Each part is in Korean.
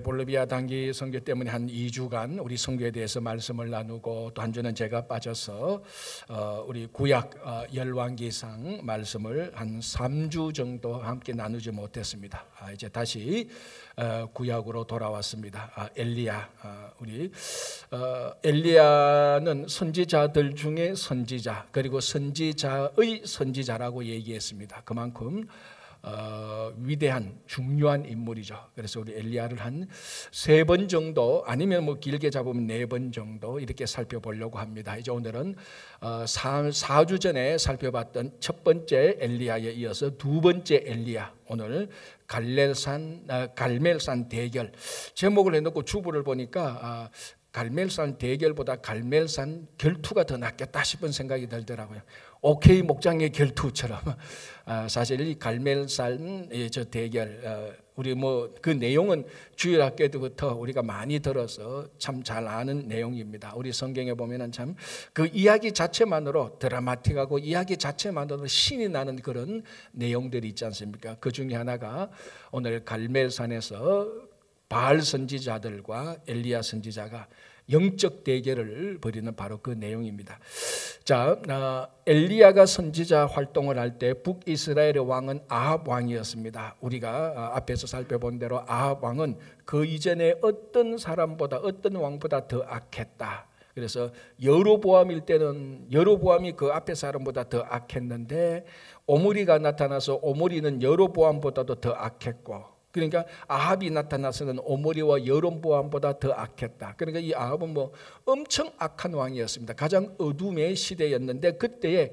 볼리비아 단기 선교 때문에 한 2주간 우리 선교에 대해서 말씀을 나누고 또 한 주는 제가 빠져서 우리 구약 열왕기상 말씀을 한 3주 정도 함께 나누지 못했습니다. 이제 다시 구약으로 돌아왔습니다. 엘리야, 우리 엘리야는 선지자들 중에 선지자, 그리고 선지자의 선지자라고 얘기했습니다. 그만큼 위대한 중요한 인물이죠. 그래서 우리 엘리야를 한 3번 정도, 아니면 뭐 길게 잡으면 4번 정도 이렇게 살펴보려고 합니다. 이제 오늘은 4주 전에 살펴봤던 첫 번째 엘리야에 이어서 두 번째 엘리야, 오늘 갈멜산 대결, 제목을 해놓고 주부를 보니까 갈멜산 대결보다 갈멜산 결투가 더 낫겠다 싶은 생각이 들더라고요. 오케이 목장의 결투처럼. 사실 이 갈멜산 저 대결, 우리 뭐 그 내용은 주일학교 때부터 우리가 많이 들어서 참 잘 아는 내용입니다. 우리 성경에 보면은 참 그 이야기 자체만으로 드라마틱하고 이야기 자체만으로 신이 나는 그런 내용들이 있지 않습니까? 그 중에 하나가 오늘 갈멜산에서 바알 선지자들과 엘리야 선지자가 영적 대결을 벌이는 바로 그 내용입니다. 자, 엘리야가 선지자 활동을 할 때 북이스라엘의 왕은 아합 왕이었습니다. 우리가 앞에서 살펴본 대로 아합 왕은 그 이전에 어떤 사람보다, 어떤 왕보다 더 악했다. 그래서 여로보암일 때는 여로보암이 그 앞에 사람보다 더 악했는데, 오므리가 나타나서 오므리는 여로보암보다도 더 악했고, 그러니까 아합이 나타나서는 오므리와 여론보암보다 더 악했다. 그러니까 이 아합은 뭐 엄청 악한 왕이었습니다. 가장 어둠의 시대였는데, 그때에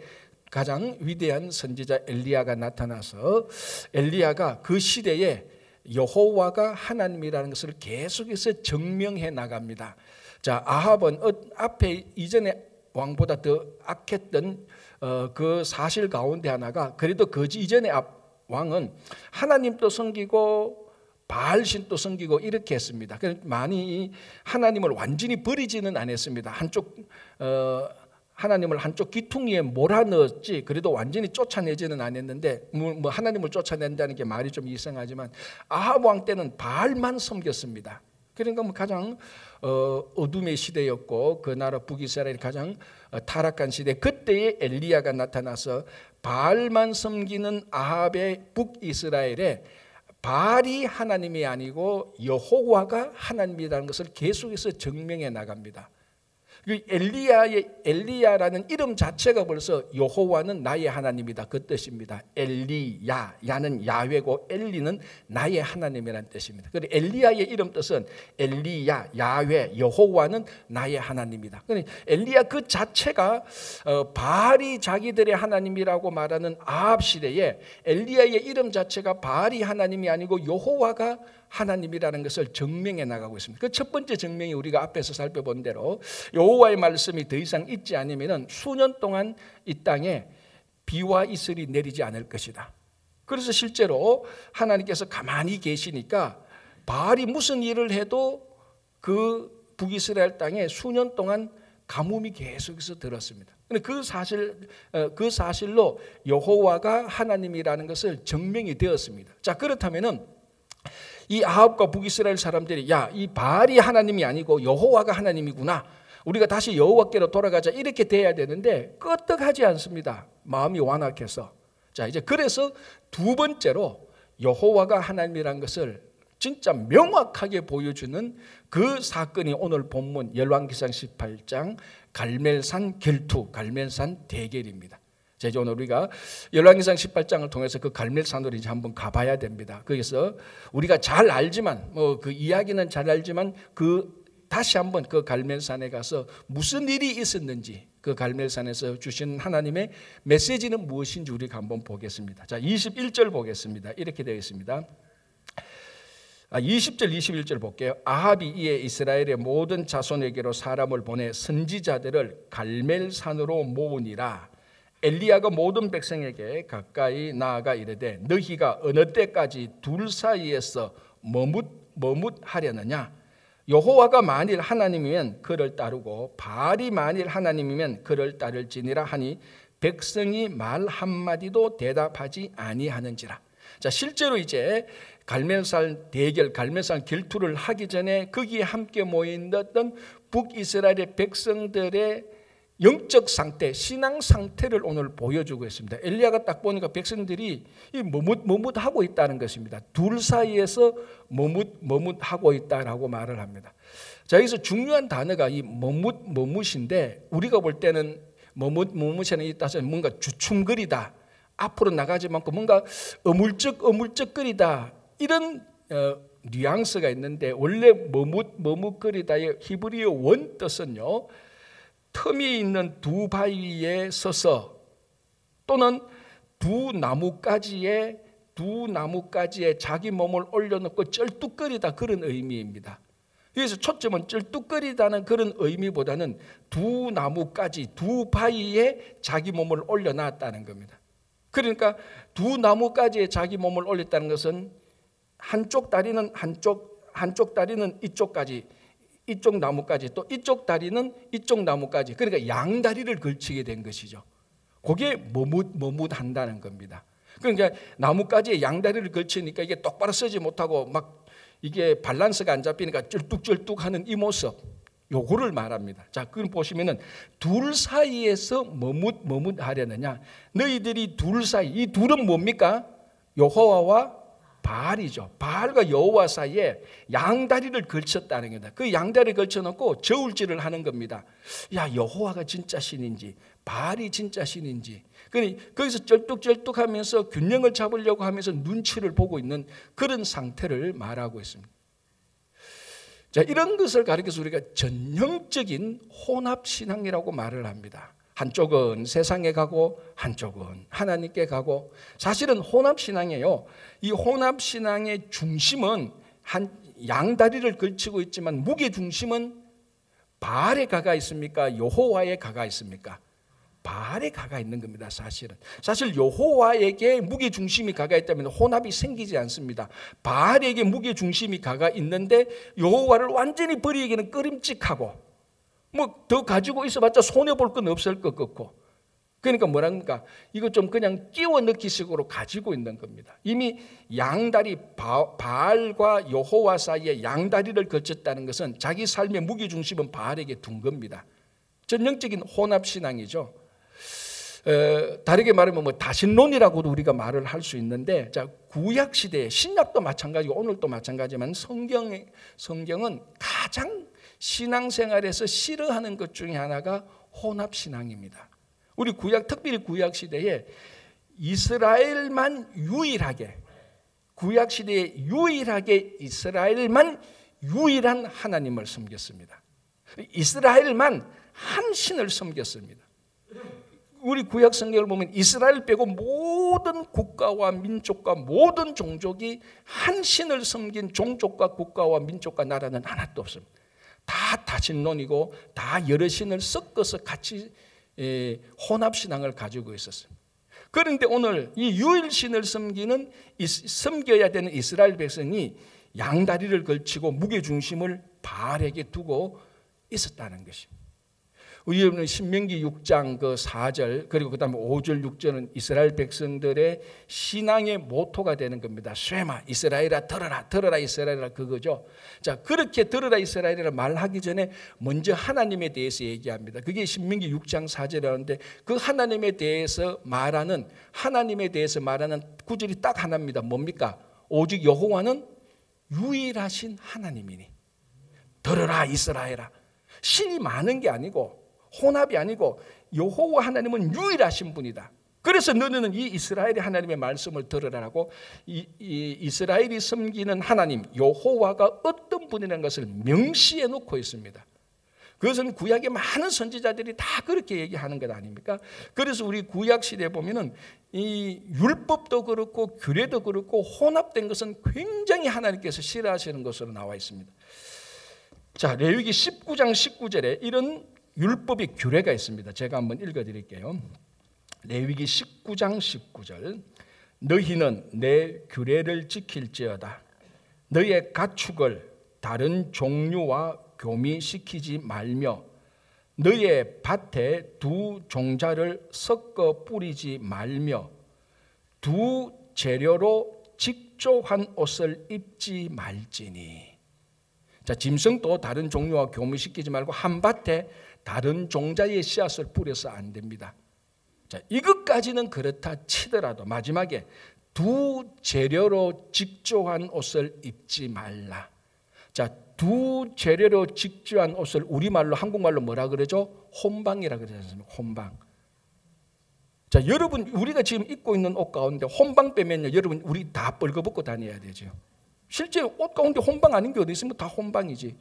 가장 위대한 선지자 엘리야가 나타나서 엘리야가 그 시대에 여호와가 하나님이라는 것을 계속해서 증명해 나갑니다. 자, 아합은 앞에 이전에 왕보다 더 악했던 그 사실 가운데 하나가, 그래도 그 이전에 왕은 하나님도 섬기고 바알신도 섬기고 이렇게 했습니다. 많이 하나님을 완전히 버리지는 않았습니다. 하나님을 한쪽 귀퉁이에 몰아넣었지, 그래도 완전히 쫓아내지는 않았는데, 뭐 하나님을 쫓아낸다는 게 말이 좀 이상하지만 아합 왕 때는 바알만 섬겼습니다. 그러니까 뭐 가장 어둠의 시대였고, 그 나라 북이스라엘이 가장 타락한 시대, 그때에 엘리야가 나타나서 바알만 섬기는 아합의 북이스라엘에 바알이 하나님이 아니고 여호와가 하나님이라는 것을 계속해서 증명해 나갑니다. 엘리야라는 이름 자체가 벌써 여호와는 나의 하나님이다, 그 뜻입니다. 엘리야, 야는 야훼고 엘리는 나의 하나님이라는 뜻입니다. 그리고 엘리야의 이름 뜻은 엘리야, 야훼, 여호와는 나의 하나님이다. 그러니까 엘리야 그 자체가 바알이 자기들의 하나님이라고 말하는 아합 시대에 엘리야의 이름 자체가 바알이 하나님이 아니고 여호와가 하나님이라는 것을 증명해 나가고 있습니다. 그 첫 번째 증명이 우리가 앞에서 살펴본 대로 여호와의 말씀이 더 이상 있지 않으면 수년 동안 이 땅에 비와 이슬이 내리지 않을 것이다. 그래서 실제로 하나님께서 가만히 계시니까 바알이 무슨 일을 해도 그 북이스라엘 땅에 수년 동안 가뭄이 계속해서 들었습니다. 그 사실로 여호와가 하나님이라는 것을 증명이 되었습니다. 자, 그렇다면은 이 아합과 북이스라엘 사람들이, 야, 이 바알이 하나님이 아니고 여호와가 하나님이구나, 우리가 다시 여호와께로 돌아가자, 이렇게 돼야 되는데 끄떡하지 않습니다. 마음이 완악해서. 자, 이제 그래서 두 번째로 여호와가 하나님이라는 것을 진짜 명확하게 보여주는 그 사건이 오늘 본문 열왕기상 18장 갈멜산 결투, 갈멜산 대결입니다. 자, 이제 오늘 우리가 열왕기상 18장을 통해서 그 갈멜산으로 이제 한번 가봐야 됩니다. 거기서 우리가 잘 알지만, 그 이야기는 잘 알지만, 다시 한번 그 갈멜산에 가서 무슨 일이 있었는지, 그 갈멜산에서 주신 하나님의 메시지는 무엇인지 우리가 한번 보겠습니다. 자, 21절 보겠습니다. 이렇게 되어 있습니다. 20절 21절 볼게요. 아합이 이에 이스라엘의 모든 자손에게로 사람을 보내 선지자들을 갈멜산으로 모으니라. 엘리야가 모든 백성에게 가까이 나아가 이르되, 너희가 어느 때까지 둘 사이에서 머뭇하려느냐? 여호와가 만일 하나님이면 그를 따르고 바알이 만일 하나님이면 그를 따를지니라 하니 백성이 말 한마디도 대답하지 아니하는지라. 자, 실제로 이제 갈멜살 대결, 갈멜살 결투를 하기 전에 거기에 함께 모인던 북이스라엘의 백성들의 영적 상태, 신앙 상태를 오늘 보여주고 있습니다. 엘리야가 딱 보니까 백성들이 머뭇하고 있다는 것입니다. 둘 사이에서 머뭇하고 있다라고 말을 합니다. 자, 여기서 중요한 단어가 이 머뭇인데, 우리가 볼 때는 머뭇에는 있다서 뭔가 주춤거리다, 앞으로 나가지 않고 뭔가 어물쩍거리다, 이런 뉘앙스가 있는데, 원래 머뭇거리다의 히브리어 원 뜻은요, 틈이 있는 두 바위에 서서 또는 두 나뭇가지에 자기 몸을 올려놓고 쩔뚝거리다, 그런 의미입니다. 그래서 초점은 쩔뚝거리다는 그런 의미보다는 두 나뭇가지, 두 바위에 자기 몸을 올려놨다는 겁니다. 그러니까 두 나뭇가지에 자기 몸을 올렸다는 것은 한쪽 다리는 이쪽까지, 이쪽 나무까지, 또 이쪽 다리는 이쪽 나무까지, 그러니까 양다리를 걸치게 된 것이죠. 그게 머뭇한다는 겁니다. 그러니까 나무까지에 양다리를 걸치니까 이게 똑바로 서지 못하고 막 이게 밸런스가 안 잡히니까 쩔뚝쩔뚝하는 이 모습, 요거를 말합니다. 자, 그럼 보시면은 둘 사이에서 머뭇하려느냐, 너희들이 둘 사이, 이 둘은 뭡니까? 여호와와 바알이죠. 바알과 여호와 사이에 양다리를 걸쳤다는 겁니다. 그 양다리를 걸쳐놓고 저울질을 하는 겁니다. 야, 여호와가 진짜 신인지 바알이 진짜 신인지, 거기서 쩔뚝쩔뚝하면서 균형을 잡으려고 하면서 눈치를 보고 있는 그런 상태를 말하고 있습니다. 자, 이런 것을 가리켜서 우리가 전형적인 혼합신앙이라고 말을 합니다. 한쪽은 세상에 가고 한쪽은 하나님께 가고, 사실은 혼합신앙이에요. 이 혼합신앙의 중심은 양다리를 걸치고 있지만 무게중심은 바알에 가가 있습니까? 여호와에 가가 있습니까? 바알에 가가 있는 겁니다. 사실 여호와에게 무게중심이 가가 있다면 혼합이 생기지 않습니다. 바알에게 무게중심이 가가 있는데 여호와를 완전히 버리기에는 꺼림칙하고, 뭐 더 가지고 있어봤자 손해볼 건 없을 것 같고, 그러니까 뭐랄까, 이거 좀 그냥 끼워 넣기식으로 가지고 있는 겁니다. 이미 양다리, 바알과 여호와 사이에 양다리를 걸쳤다는 것은 자기 삶의 무게중심은 바알에게 둔 겁니다. 전형적인 혼합신앙이죠. 다르게 말하면 뭐 다신론이라고도 우리가 말을 할 수 있는데, 자, 구약시대에, 신약도 마찬가지고 오늘도 마찬가지지만 성경은 가장 신앙생활에서 싫어하는 것 중에 하나가 혼합신앙입니다. 우리 특별히 구약시대에 이스라엘만 유일하게, 구약시대에 이스라엘만 유일한 하나님을 섬겼습니다. 이스라엘만 한 신을 섬겼습니다. 우리 구약 성경을 보면 이스라엘 빼고 모든 국가와 민족과 모든 종족이 한 신을 섬긴 종족과 국가와 민족과 나라는 하나도 없습니다. 다 다신론이고 다 여러 신을 섞어서 같이 혼합신앙을 가지고 있었습니다. 그런데 오늘 이 유일신을 섬겨야 되는 이스라엘 백성이 양다리를 걸치고 무게중심을 바알에게 두고 있었다는 것입니다. 우리는 신명기 6장 그 4절 그리고 그 다음에 5절 6절은 이스라엘 백성들의 신앙의 모토가 되는 겁니다. 쉐마 이스라엘아 들어라 이스라엘아, 그거죠. 자, 그렇게 들어라 이스라엘이라 말하기 전에 먼저 하나님에 대해서 얘기합니다. 그게 신명기 6장 4절이라는데, 그 하나님에 대해서 말하는 구절이 딱 하나입니다. 뭡니까? 오직 여호와는 유일하신 하나님이니 들어라 이스라엘아. 신이 많은 게 아니고 혼합이 아니고 여호와 하나님은 유일하신 분이다. 그래서 너는 이 이스라엘의 하나님의 말씀을 들으라고, 이스라엘이 섬기는 하나님 여호와가 어떤 분이라는 것을 명시해 놓고 있습니다. 그것은 구약의 많은 선지자들이 다 그렇게 얘기하는 것 아닙니까? 그래서 우리 구약 시대에 보면은 이 율법도 그렇고 규례도 그렇고 혼합된 것은 굉장히 하나님께서 싫어하시는 것으로 나와 있습니다. 자, 레위기 19장 19절에 이런 율법의 규례가 있습니다. 제가 한번 읽어드릴게요. 레위기 19장 19절. 너희는 내 규례를 지킬지어다. 너의 가축을 다른 종류와 교미시키지 말며 너의 밭에 두 종자를 섞어 뿌리지 말며 두 재료로 직조한 옷을 입지 말지니. 자, 짐승도 다른 종류와 교미시키지 말고 한 밭에 다른 종자의 씨앗을 뿌려서 안 됩니다. 자, 이것까지는 그렇다 치더라도 마지막에 두 재료로 직조한 옷을 입지 말라. 자, 두 재료로 직조한 옷을 우리말로 한국말로 뭐라 그러죠? 혼방이라 그러지 않습니까? 혼방. 자, 여러분 우리가 지금 입고 있는 옷 가운데 혼방 빼면요, 여러분 우리 다 벌거벗고 다녀야 되죠. 실제 옷 가운데 혼방 아닌 게 어디 있으면 다 혼방이지.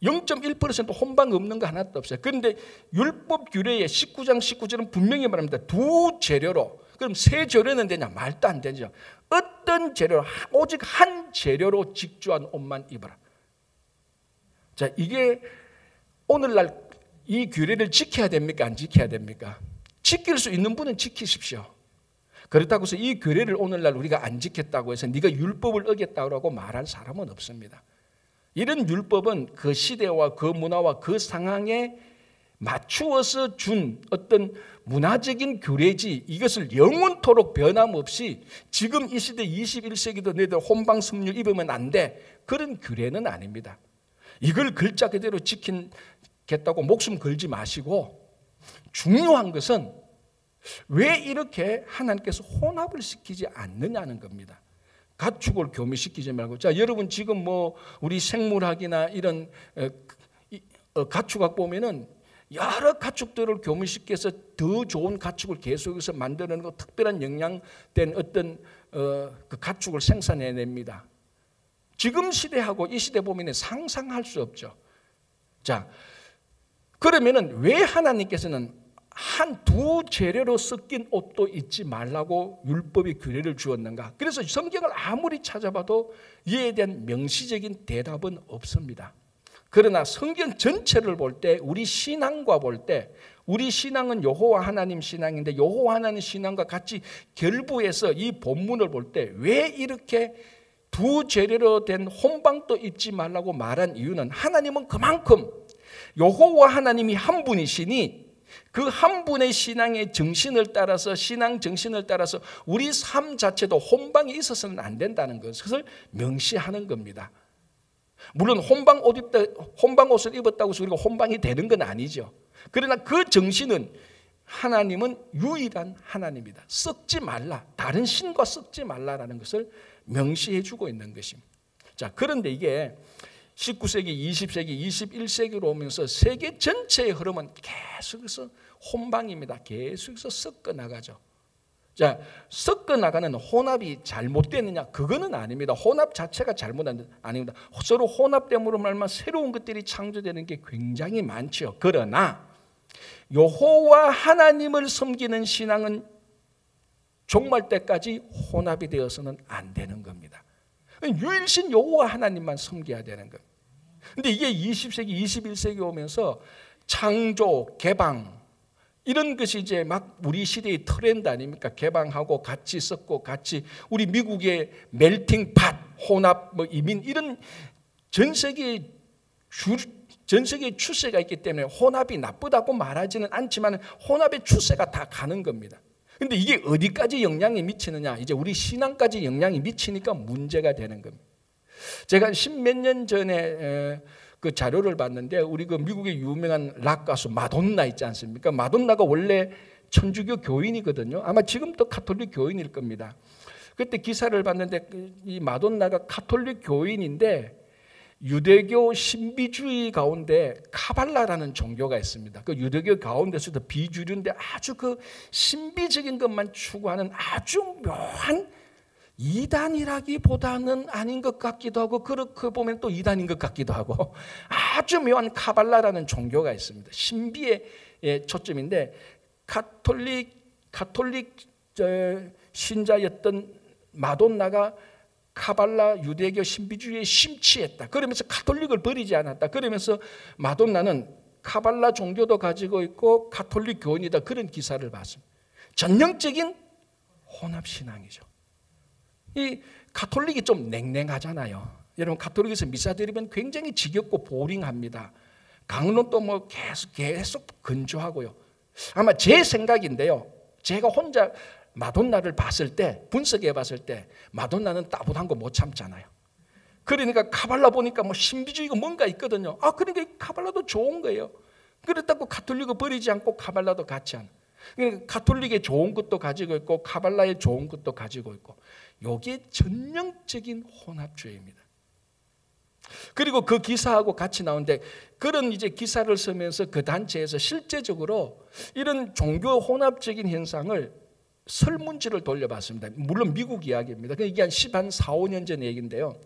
0.1% 혼방 없는 거 하나도 없어요. 그런데 율법 규례의 19장 19절은 분명히 말합니다. 두 재료로. 그럼 세 재료는 되냐? 말도 안 되죠. 어떤 재료, 오직 한 재료로 직조한 옷만 입어라. 자, 이게 오늘날 이 규례를 지켜야 됩니까? 안 지켜야 됩니까? 지킬 수 있는 분은 지키십시오. 그렇다고 해서 이 규례를 오늘날 우리가 안 지켰다고 해서 네가 율법을 어겼다고 말할 사람은 없습니다. 이런 율법은 그 시대와 그 문화와 그 상황에 맞추어서 준 어떤 문화적인 규례지, 이것을 영원토록 변함없이 지금 이 시대 21세기도 너희들 혼방 섬유 입으면 안 돼, 그런 규례는 아닙니다. 이걸 글자 그대로 지키겠다고 목숨 걸지 마시고, 중요한 것은 왜 이렇게 하나님께서 혼합을 시키지 않느냐는 겁니다. 가축을 교미시키지 말고. 자, 여러분 지금 뭐 우리 생물학이나 이런 가축학 보면은 여러 가축들을 교미시켜서 더 좋은 가축을 계속해서 만드는 거, 특별한 영양된 어떤 그 가축을 생산해냅니다. 지금 시대하고 이 시대 보면 상상할 수 없죠. 자, 그러면은 왜 하나님께서는 두 재료로 섞인 옷도 입지 말라고 율법의 규례를 주었는가? 그래서 성경을 아무리 찾아봐도 이에 대한 명시적인 대답은 없습니다. 그러나 성경 전체를 볼 때, 우리 신앙과 볼 때, 우리 신앙은 여호와 하나님 신앙인데 여호와 하나님 신앙과 같이 결부해서 이 본문을 볼 때 왜 이렇게 두 재료로 된 혼방도 입지 말라고 말한 이유는, 하나님은 그만큼 여호와 하나님이 한 분이시니 그 한 분의 신앙의 정신을 따라서, 신앙 정신을 따라서 우리 삶 자체도 혼방이 있어서는 안 된다는 것을 명시하는 겁니다. 물론 혼방 옷을 입었다고 해서 우리가 혼방이 되는 건 아니죠. 그러나 그 정신은, 하나님은 유일한 하나님이다, 섞지 말라, 다른 신과 섞지 말라라는 것을 명시해 주고 있는 것입니다. 자, 그런데 이게 19세기, 20세기, 21세기로 오면서 세계 전체의 흐름은 계속해서 혼방입니다. 계속해서 섞어 나가죠. 자, 섞어 나가는 혼합이 잘못되느냐? 그거는 아닙니다. 혼합 자체가 잘못은 아닙니다. 서로 혼합됨으로 말미암아 새로운 것들이 창조되는 게 굉장히 많죠. 그러나 여호와 하나님을 섬기는 신앙은 종말 때까지 혼합이 되어서는 안 되는 겁니다. 유일신 여호와 하나님만 섬겨야 되는 겁니다. 근데 이게 20세기, 21세기 오면서 창조, 개방, 이런 것이 이제 막 우리 시대의 트렌드 아닙니까? 개방하고 같이 섞고 같이, 우리 미국의 멜팅 팟, 혼합, 뭐 이민, 이런 전 세계의 추세가 있기 때문에 혼합이 나쁘다고 말하지는 않지만 혼합의 추세가 다 가는 겁니다. 근데 이게 어디까지 영향이 미치느냐? 이제 우리 신앙까지 영향이 미치니까 문제가 되는 겁니다. 제가 10몇 년 전에 그 자료를 봤는데, 우리 그 미국의 유명한 락 가수 마돈나 있지 않습니까? 마돈나가 원래 천주교 교인이거든요. 아마 지금도 가톨릭 교인일 겁니다. 그때 기사를 봤는데 이 마돈나가 가톨릭 교인인데 유대교 신비주의 가운데 카발라라는 종교가 있습니다. 그 유대교 가운데서도 비주류인데 아주 그 신비적인 것만 추구하는 아주 묘한, 이단이라기보다는 아닌 것 같기도 하고, 그렇게 보면 또 이단인 것 같기도 하고, 아주 묘한 카발라라는 종교가 있습니다. 신비의 초점인데, 가톨릭 신자였던 마돈나가 카발라 유대교 신비주의에 심취했다. 그러면서 가톨릭을 버리지 않았다. 그러면서 마돈나는 카발라 종교도 가지고 있고 가톨릭 교인이다, 그런 기사를 봤습니다. 전형적인 혼합신앙이죠. 이 가톨릭이 좀 냉랭하잖아요. 여러분, 가톨릭에서 미사 드리면 굉장히 지겹고 보링합니다. 강론도 뭐 계속 건조하고요. 아마 제 생각인데요, 제가 혼자 마돈나를 봤을 때, 분석해 봤을 때 마돈나는 따분한 거 못 참잖아요. 그러니까 카발라 보니까 뭐 신비주의가 뭔가 있거든요. 그러니까 카발라도 좋은 거예요. 그렇다고 가톨릭을 버리지 않고 카발라도 같이 하는. 그러니까 가톨릭의 좋은 것도 가지고 있고 카발라의 좋은 것도 가지고 있고, 이게 전형적인 혼합주의입니다. 그리고 그 기사하고 같이 나오는데, 그런 이제 기사를 쓰면서 그 단체에서 실제적으로 이런 종교 혼합적인 현상을 설문지를 돌려봤습니다. 물론 미국 이야기입니다. 이게 한 4, 5년 전 얘기인데요.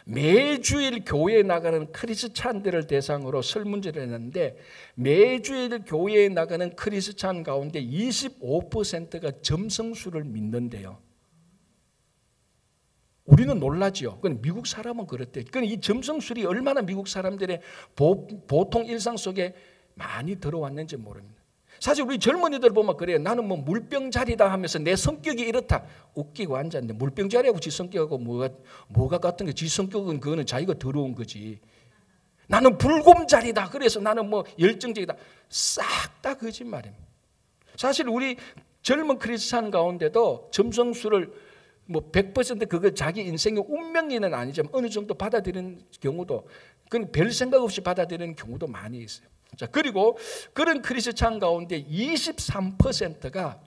매주일 교회에 나가는 크리스찬들을 대상으로 설문지를 했는데, 매주일 교회에 나가는 크리스찬 가운데 25%가 점성술을 믿는데요. 우리는 놀라지요. 미국 사람은 그렇대요. 이 점성술이 얼마나 미국 사람들의 보통 일상 속에 많이 들어왔는지 모릅니다. 사실 우리 젊은이들 보면 그래요. 나는 뭐 물병자리다 하면서 내 성격이 이렇다. 웃기고 앉았는데, 물병자리하고 지 성격하고 뭐가 같은 게, 지 성격은 그거는 자기가 더러운 거지. 나는 불곰자리다. 그래서 나는 뭐 열정적이다. 싹 다 거짓말입니다. 사실 우리 젊은 크리스찬 가운데도 점성술을 뭐 100% 그거 자기 인생의 운명이는 아니지만 어느 정도 받아들이는 경우도, 그건 별 생각 없이 받아들이는 경우도 많이 있어요. 자, 그리고 그런 크리스찬 가운데 23%가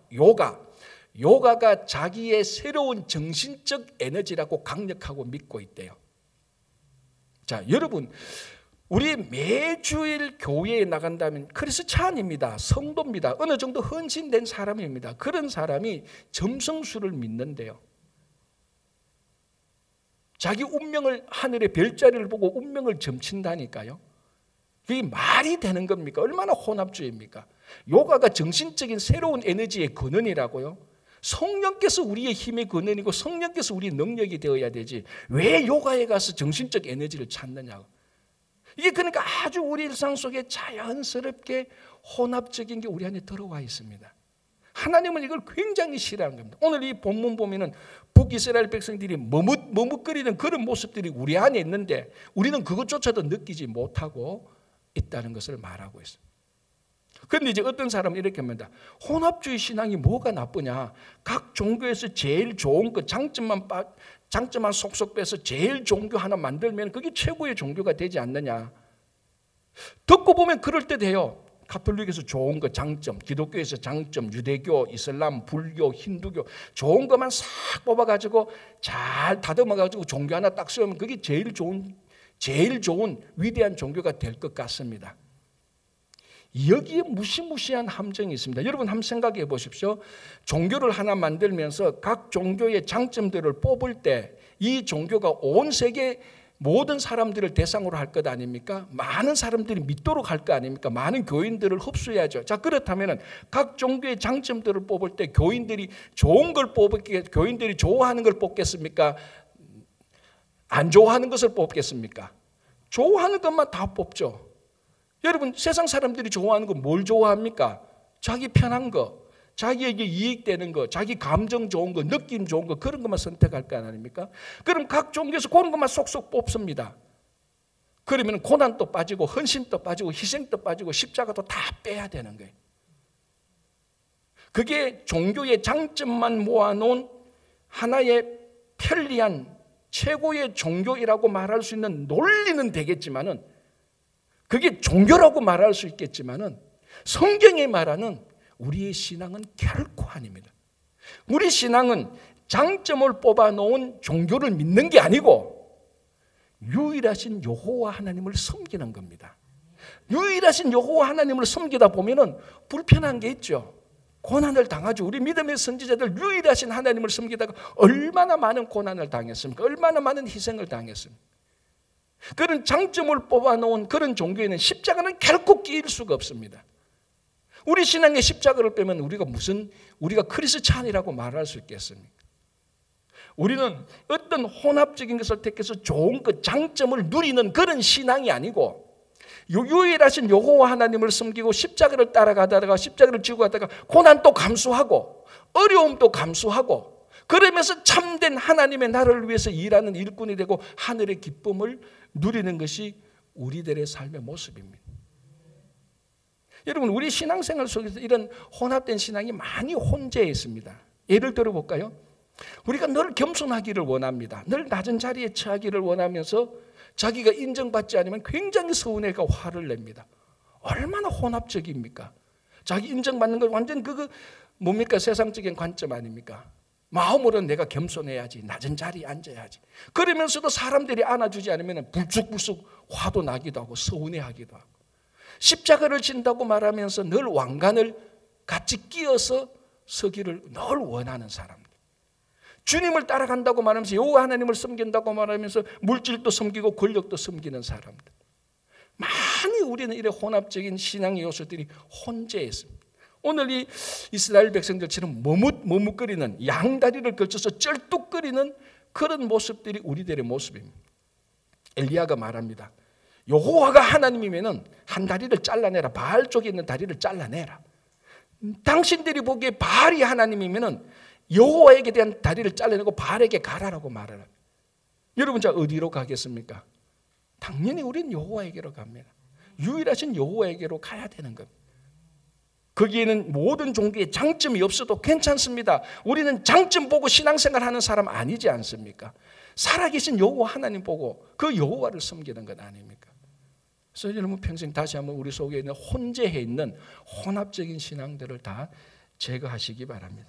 요가가 자기의 새로운 정신적 에너지라고 강력하고 믿고 있대요. 자, 여러분, 우리 매주일 교회에 나간다면 크리스찬입니다. 성도입니다. 어느 정도 헌신된 사람입니다. 그런 사람이 점성술을 믿는데요. 자기 운명을, 하늘의 별자리를 보고 운명을 점친다니까요. 그게 말이 되는 겁니까? 얼마나 혼합주의입니까? 요가가 정신적인 새로운 에너지의 근원이라고요. 성령께서 우리의 힘의 근원이고 성령께서 우리의 능력이 되어야 되지, 왜 요가에 가서 정신적 에너지를 찾느냐고. 이게 그러니까 아주 우리 일상 속에 자연스럽게 혼합적인 게 우리 안에 들어와 있습니다. 하나님은 이걸 굉장히 싫어하는 겁니다. 오늘 이 본문 보면은 북이스라엘 백성들이 머뭇거리는 그런 모습들이 우리 안에 있는데, 우리는 그것조차도 느끼지 못하고 있다는 것을 말하고 있습니다. 그런데 이제 어떤 사람은 이렇게 합니다. 혼합주의 신앙이 뭐가 나쁘냐? 각 종교에서 제일 좋은 거, 장점만 속속 빼서 제일 종교 하나 만들면 그게 최고의 종교가 되지 않느냐? 듣고 보면 그럴 때 돼요. 가톨릭에서 좋은 거 장점, 기독교에서 장점, 유대교, 이슬람, 불교, 힌두교 좋은 것만 싹 뽑아가지고 잘 다듬어가지고 종교 하나 딱 세우면 그게 제일 좋은 위대한 종교가 될 것 같습니다. 여기에 무시무시한 함정이 있습니다. 여러분 한번 생각해 보십시오. 종교를 하나 만들면서 각 종교의 장점들을 뽑을 때 이 종교가 온 세계 모든 사람들을 대상으로 할 것 아닙니까? 많은 사람들이 믿도록 할 거 아닙니까? 많은 교인들을 흡수해야죠. 자, 그렇다면 각 종교의 장점들을 뽑을 때 교인들이 좋은 걸 뽑겠습니까? 교인들이 좋아하는 걸 뽑겠습니까? 안 좋아하는 것을 뽑겠습니까? 좋아하는 것만 다 뽑죠. 여러분, 세상 사람들이 좋아하는 거 뭘 좋아합니까? 자기 편한 거, 자기에게 이익되는 거, 자기 감정 좋은 거, 느낌 좋은 거, 그런 것만 선택할 거 아닙니까? 그럼 각 종교에서 그런 것만 쏙쏙 뽑습니다. 그러면 고난도 빠지고 헌신도 빠지고 희생도 빠지고 십자가도 다 빼야 되는 거예요. 그게 종교의 장점만 모아놓은 하나의 편리한 최고의 종교이라고 말할 수 있는 논리는 되겠지만은, 그게 종교라고 말할 수 있겠지만은, 성경이 말하는 우리의 신앙은 결코 아닙니다. 우리 신앙은 장점을 뽑아놓은 종교를 믿는 게 아니고 유일하신 여호와 하나님을 섬기는 겁니다. 유일하신 여호와 하나님을 섬기다 보면은 불편한 게 있죠. 고난을 당하죠. 우리 믿음의 선지자들 유일하신 하나님을 섬기다가 얼마나 많은 고난을 당했습니까? 얼마나 많은 희생을 당했습니까? 그런 장점을 뽑아놓은 그런 종교에는 십자가는 결코 끼일 수가 없습니다. 우리 신앙의 십자가를 빼면 우리가 크리스찬이라고 말할 수 있겠습니까? 우리는 어떤 혼합적인 것을 택해서 좋은 그 장점을 누리는 그런 신앙이 아니고, 유일하신 여호와 하나님을 섬기고 십자가를 따라가다가 십자가를 지고 가다가 고난도 감수하고 어려움도 감수하고, 그러면서 참된 하나님의 나라를 위해서 일하는 일꾼이 되고 하늘의 기쁨을 누리는 것이 우리들의 삶의 모습입니다. 여러분, 우리 신앙생활 속에서 이런 혼합된 신앙이 많이 혼재해 있습니다. 예를 들어 볼까요? 우리가 늘 겸손하기를 원합니다. 늘 낮은 자리에 처하기를 원하면서 자기가 인정받지 않으면 굉장히 서운해가 화를 냅니다. 얼마나 혼합적입니까? 자기 인정받는 걸 완전 뭡니까? 세상적인 관점 아닙니까? 마음으로는 내가 겸손해야지, 낮은 자리에 앉아야지. 그러면서도 사람들이 안아주지 않으면 불쑥불쑥 화도 나기도 하고 서운해하기도 하고, 십자가를 진다고 말하면서 늘 왕관을 같이 끼어서 서기를 늘 원하는 사람들, 주님을 따라간다고 말하면서 여호와 하나님을 섬긴다고 말하면서 물질도 섬기고 권력도 섬기는 사람들, 많이 우리는 이런 혼합적인 신앙의 요소들이 혼재해 있습니다. 오늘 이 이스라엘 백성들처럼 머뭇거리는, 양다리를 걸쳐서 쩔뚝거리는 그런 모습들이 우리들의 모습입니다. 엘리야가 말합니다. 여호와가 하나님이면은 한 다리를 잘라내라. 바알 쪽에 있는 다리를 잘라내라. 당신들이 보기에 바알이 하나님이면은 여호와에게 대한 다리를 잘라내고 바알에게 가라라고 말하라. 여러분, 자 어디로 가겠습니까? 당연히 우리는 여호와에게로 갑니다. 유일하신 여호와에게로 가야 되는 겁니다. 거기에는 모든 종교의 장점이 없어도 괜찮습니다. 우리는 장점 보고 신앙생활하는 사람 아니지 않습니까? 살아계신 여호와 하나님 보고 그 여호와를 섬기는 것 아닙니까? 그래서 여러분, 평생 다시 한번 우리 속에 있는 혼재해 있는 혼합적인 신앙들을 다 제거하시기 바랍니다.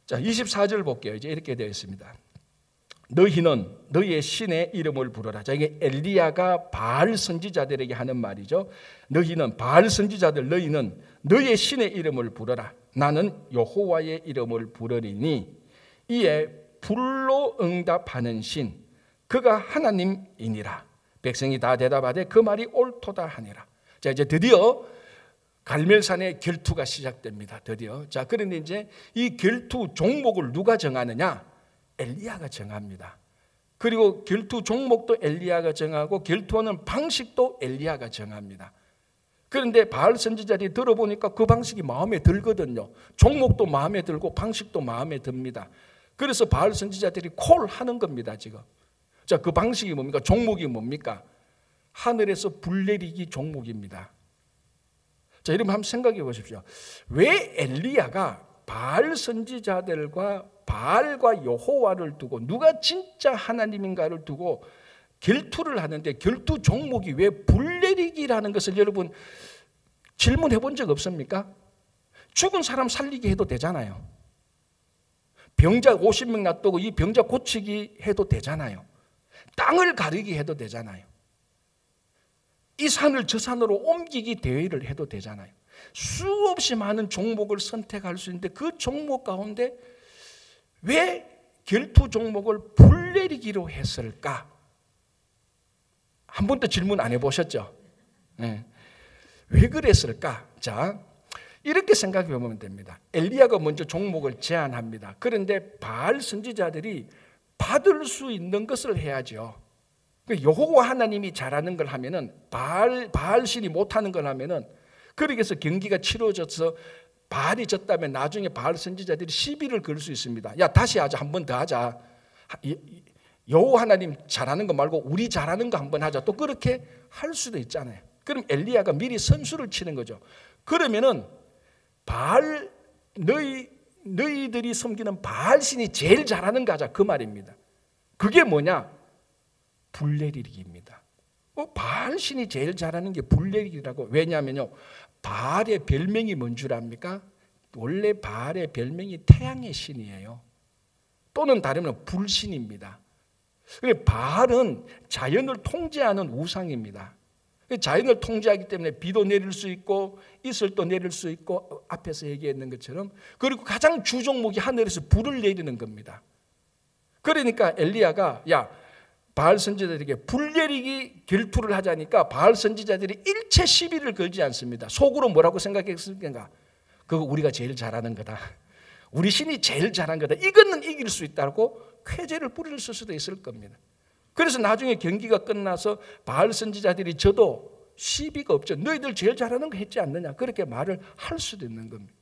자, 24절 볼게요. 이제 이렇게 되어 있습니다. 너희는 너희의 신의 이름을 부르라. 자, 이게 엘리야가 바알 선지자들에게 하는 말이죠. 너희는 바알 선지자들, 너희는 너희의 신의 이름을 부르라. 나는 여호와의 이름을 부르리니 이에 불로 응답하는 신, 그가 하나님이니라. 백성이 다 대답하되 그 말이 옳도다 하니라. 자, 이제 드디어 갈멜산의 결투가 시작됩니다. 드디어. 자, 그런데 이제 이 결투 종목을 누가 정하느냐? 엘리야가 정합니다. 그리고 결투 종목도 엘리야가 정하고 결투하는 방식도 엘리야가 정합니다. 그런데 바알 선지자들이 들어보니까 그 방식이 마음에 들거든요. 종목도 마음에 들고 방식도 마음에 듭니다. 그래서 바알 선지자들이 콜하는 겁니다, 지금. 자, 그 방식이 뭡니까? 종목이 뭡니까? 하늘에서 불 내리기 종목입니다. 자, 여러분 한번 생각해 보십시오. 왜 엘리야가 바알 선지자들과 바알과 여호와를 두고 누가 진짜 하나님인가를 두고 결투를 하는데, 결투 종목이 왜 불 내리기라는 것을 여러분 질문해 본 적 없습니까? 죽은 사람 살리게 해도 되잖아요. 병자 50명 놔두고 이 병자 고치기 해도 되잖아요. 땅을 가르기 해도 되잖아요. 이 산을 저 산으로 옮기기 대회를 해도 되잖아요. 수없이 많은 종목을 선택할 수 있는데 그 종목 가운데 왜 결투 종목을 불 내리기로 했을까? 한 번도 질문 안 해보셨죠? 네. 왜 그랬을까? 자, 이렇게 생각해 보면 됩니다. 엘리야가 먼저 종목을 제안합니다. 그런데 바알 선지자들이 받을 수 있는 것을 해야죠. 여호와 하나님이 잘하는 걸 하면은 바알 신이 못하는 걸 하면은, 그렇게 해서 경기가 치러져서 바알이 졌다면 나중에 바알 선지자들이 시비를 걸 수 있습니다. 야, 다시 하자. 한 번 더 하자. 여호와 하나님 잘하는 거 말고 우리 잘하는 거 한 번 하자. 또 그렇게 할 수도 있잖아요. 그럼 엘리야가 미리 선수를 치는 거죠. 그러면은 바알, 너희들이 섬기는 바알 신이 제일 잘하는 거 하자, 그 말입니다. 그게 뭐냐? 불 내리기입니다. 바알 신이 제일 잘하는 게 불 내리기라고. 왜냐하면요, 바알의 별명이 뭔 줄 압니까? 원래 바알의 별명이 태양의 신이에요. 또는 다르면 불신입니다. 바알은 자연을 통제하는 우상입니다. 자연을 통제하기 때문에 비도 내릴 수 있고 이슬도 내릴 수 있고, 앞에서 얘기했는 것처럼, 그리고 가장 주종목이 하늘에서 불을 내리는 겁니다. 그러니까 엘리야가 야, 바알 선지자들에게 불 내리기 결투를 하자니까 바알 선지자들이 일체 시비를 걸지 않습니다. 속으로 뭐라고 생각했을까? 그거 우리가 제일 잘하는 거다. 우리 신이 제일 잘한 거다. 이거는 이길 수 있다고 쾌재를 뿌릴 수도 있을 겁니다. 그래서 나중에 경기가 끝나서 바알 선지자들이 져도 시비가 없죠. 너희들 제일 잘하는 거 했지 않느냐, 그렇게 말을 할 수도 있는 겁니다.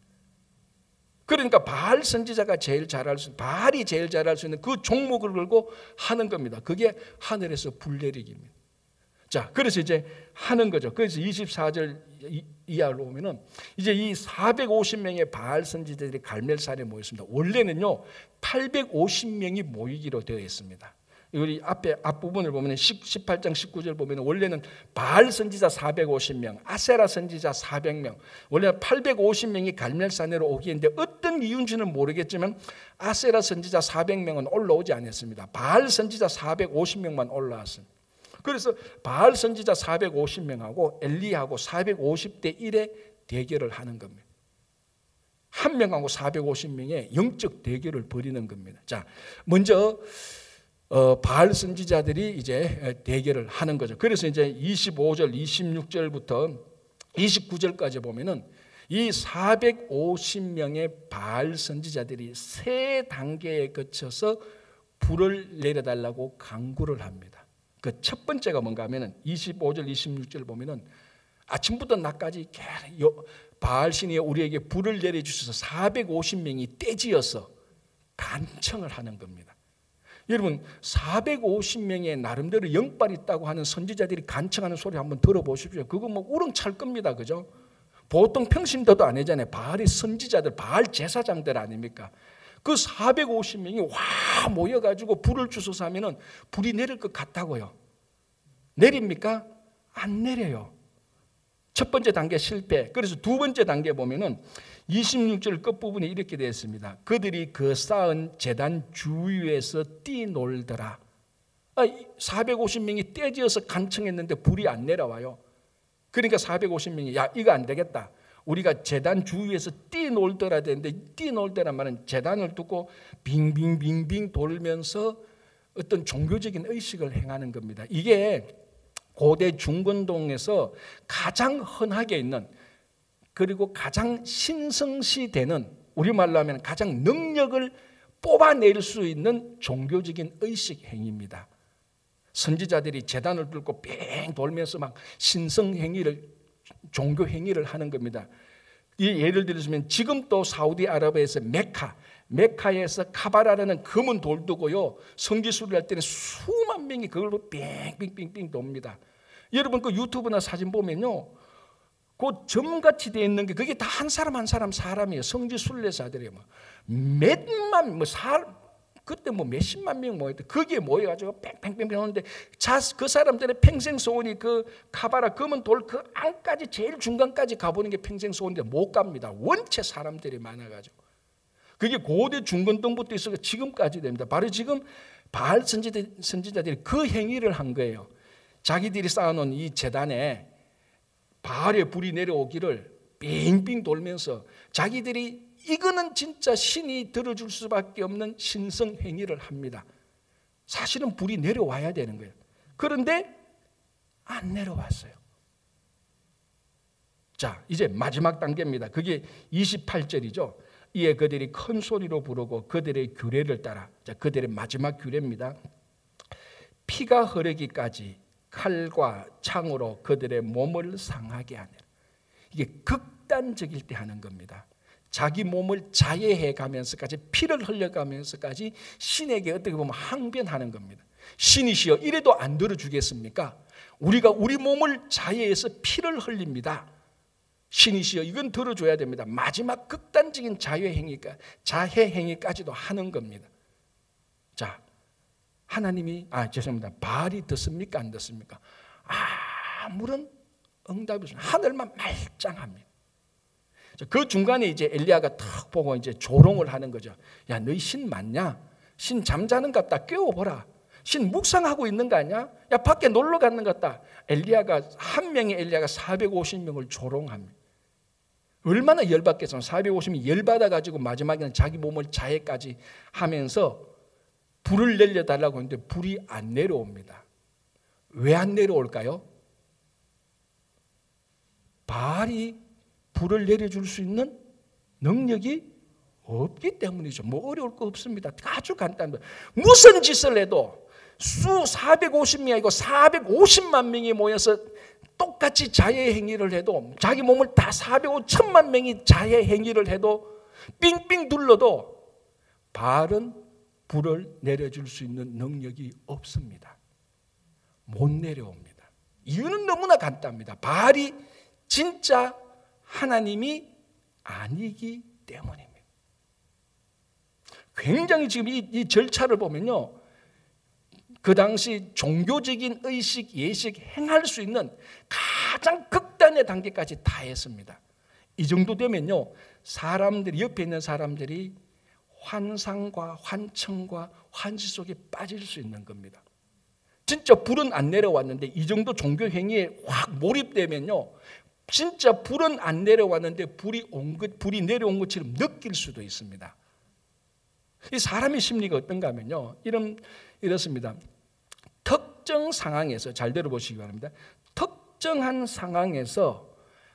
그러니까 바알 선지자가 제일 잘할 수, 바알이 제일 잘할 수 있는 그 종목을 걸고 하는 겁니다. 그게 하늘에서 불 내리기입니다. 자, 그래서 이제 하는 거죠. 그래서 24절 이하로 보면은 이제 이 450명의 바알 선지자들이 갈멜산에 모였습니다. 원래는요 850명이 모이기로 되어 있습니다. 우리 앞부분을 보면 18장 19절 보면 원래는 바알 선지자 450명, 아세라 선지자 400명, 원래 850명이 갈멜산으로 오기 했는데 어떤 이유인지는 모르겠지만 아세라 선지자 400명은 올라오지 않았습니다. 바알 선지자 450명만 올라왔습니다. 그래서 바알 선지자 450명하고 엘리야하고 450대 1의 대결을 하는 겁니다. 한 명하고 450명의 영적 대결을 벌이는 겁니다. 자, 먼저 바알 선지자들이 이제 대결을 하는 거죠. 그래서 이제 25절, 26절부터 29절까지 보면은 이 450명의 바알 선지자들이 세 단계에 거쳐서 불을 내려달라고 간구를 합니다. 그 첫 번째가 뭔가 하면은 25절, 26절 보면은 아침부터 낮까지 바알 신이 우리에게 불을 내려주셔서 450명이 떼지어서 간청을 하는 겁니다. 여러분 450명의 나름대로 영빨 있다고 하는 선지자들이 간청하는 소리 한번 들어보십시오. 그거 뭐 우렁찰 겁니다. 그죠? 보통 평신도도 안 하잖아요. 바알의 선지자들, 바알 제사장들 아닙니까? 그 450명이 와 모여가지고 불을 주소서 하면은 불이 내릴 것 같다고요. 내립니까? 안 내려요. 첫 번째 단계 실패. 그래서 두 번째 단계 보면은 26절 끝부분에 이렇게 되어 있습니다. 그들이 그 쌓은 제단 주위에서 뛰놀더라. 450명이 떼지어서 간청했는데 불이 안 내려와요. 그러니까 450명이 야 이거 안 되겠다. 우리가 제단 주위에서 뛰놀더라 되는데 뛰놀더란 말은 제단을 두고 빙빙빙빙 돌면서 어떤 종교적인 의식을 행하는 겁니다. 이게 고대 중건동에서 가장 흔하게 있는 그리고 가장 신성시되는 우리말로 하면 가장 능력을 뽑아낼 수 있는 종교적인 의식 행위입니다. 선지자들이 제단을 들고 뺑 돌면서 막 신성 행위를 종교 행위를 하는 겁니다. 예를 들면 지금 또 사우디아라비아에서 메카에서 카바라라는 검은 돌 두고요 성지순례 할 때는 수만 명이 그걸로 빙빙빙빙 돕니다. 여러분 그 유튜브나 사진 보면요 그 점같이 되어 있는 게 그게 다 한 사람 한 사람 사람이에요. 성지순례자들이에요. 몇만 그때 뭐 몇십만 명 모였대. 거기에 모여가지고 뺑뺑뺑뺑 하는데 그 사람들의 평생 소원이 그 카바라 검은 돌 그 안까지 제일 중간까지 가보는 게 평생 소원인데 못 갑니다. 원체 사람들이 많아가지고. 그게 고대 중건동부터 있어서 지금까지 됩니다. 바로 지금 바알 선지자들이 그 행위를 한 거예요. 자기들이 쌓아놓은 이 제단에 바알의 불이 내려오기를 빙빙 돌면서 자기들이 이거는 진짜 신이 들어줄 수밖에 없는 신성 행위를 합니다. 사실은 불이 내려와야 되는 거예요. 그런데 안 내려왔어요. 자, 이제 마지막 단계입니다. 그게 28절이죠. 이에 그들이 큰 소리로 부르고 그들의 규례를 따라, 자, 그들의 마지막 규례입니다. 피가 흐르기까지 칼과 창으로 그들의 몸을 상하게 하느라. 이게 극단적일 때 하는 겁니다. 자기 몸을 자해해 가면서까지 피를 흘려가면서까지 신에게 어떻게 보면 항변하는 겁니다. 신이시여 이래도 안 들어주겠습니까? 우리가 우리 몸을 자해해서 피를 흘립니다. 신이시여 이건 들어줘야 됩니다. 마지막 극단적인 자해 행위까지도 하는 겁니다. 자, 하나님이 죄송합니다. 바알이 듣습니까? 안 듣습니까? 아무런 응답이 없습니다. 하늘만 말짱합니다. 그 중간에 이제 엘리야가 탁 보고 이제 조롱을 하는 거죠. 야, 너희 신 맞냐? 신 잠자는 것 같다. 깨워보라. 신 묵상하고 있는 거 아니야? 야, 밖에 놀러 가는 것 같다. 한 명의 엘리야가 450명을 조롱합니다. 얼마나 열받겠어요. 450명이 열받아가지고 마지막에는 자기 몸을 자해까지 하면서 불을 내려달라고 했는데 불이 안 내려옵니다. 왜 안 내려올까요? 바알이 불을 내려줄 수 있는 능력이 없기 때문이죠. 뭐 어려울 거 없습니다. 아주 간단합니다. 무슨 짓을 해도 450명이 아니고 450만 명이 모여서 똑같이 자해 행위를 해도 자기 몸을 다 450만 명이 자해 행위를 해도 삥삥 둘러도 바알은 불을 내려줄 수 있는 능력이 없습니다. 못 내려옵니다. 이유는 너무나 간단합니다. 바알이 진짜 하나님이 아니기 때문입니다. 굉장히 지금 이 절차를 보면요, 그 당시 종교적인 의식, 예식, 행할 수 있는 가장 극단의 단계까지 다 했습니다. 이 정도 되면요, 사람들이, 옆에 있는 사람들이 환상과 환청과 환시 속에 빠질 수 있는 겁니다. 진짜 불은 안 내려왔는데 이 정도 종교 행위에 확 몰입되면요, 진짜 불은 안 내려왔는데 불이 내려온 것처럼 느낄 수도 있습니다. 이 사람의 심리가 어떤가 하면요, 이렇습니다. 특정 상황에서, 잘 들어보시기 바랍니다. 특정한 상황에서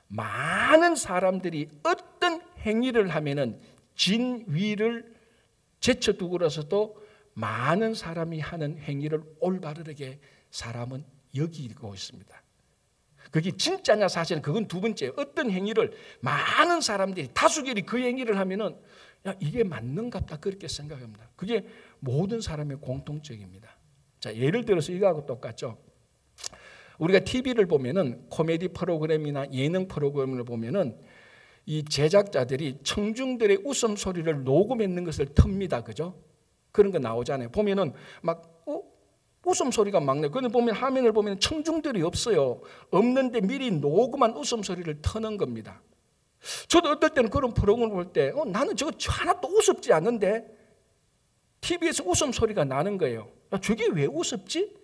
많은 사람들이 어떤 행위를 하면은 진위를 제쳐두고라서도 많은 사람이 하는 행위를 올바르게 사람은 여기고 있습니다. 그게 진짜냐 사실은 그건 두 번째. 어떤 행위를 많은 사람들이, 다수결이 그 행위를 하면은 야, 이게 맞는갑다 그렇게 생각합니다. 그게 모든 사람의 공통적입니다. 자, 예를 들어서 이거하고 똑같죠. 우리가 TV를 보면은 코미디 프로그램이나 예능 프로그램을 보면은 이 제작자들이 청중들의 웃음소리를 녹음했는 것을 틉니다. 그죠? 그런 거 나오잖아요. 보면은 막 웃음소리가 막 나요. 그런데 보면 화면을 보면 청중들이 없어요. 없는데 미리 녹음한 웃음소리를 터는 겁니다. 저도 어떨 때는 그런 프로그램을 볼 때 나는 저거 하나도 우습지 않은데 TV에서 웃음소리가 나는 거예요. 야, 저게 왜 우습지?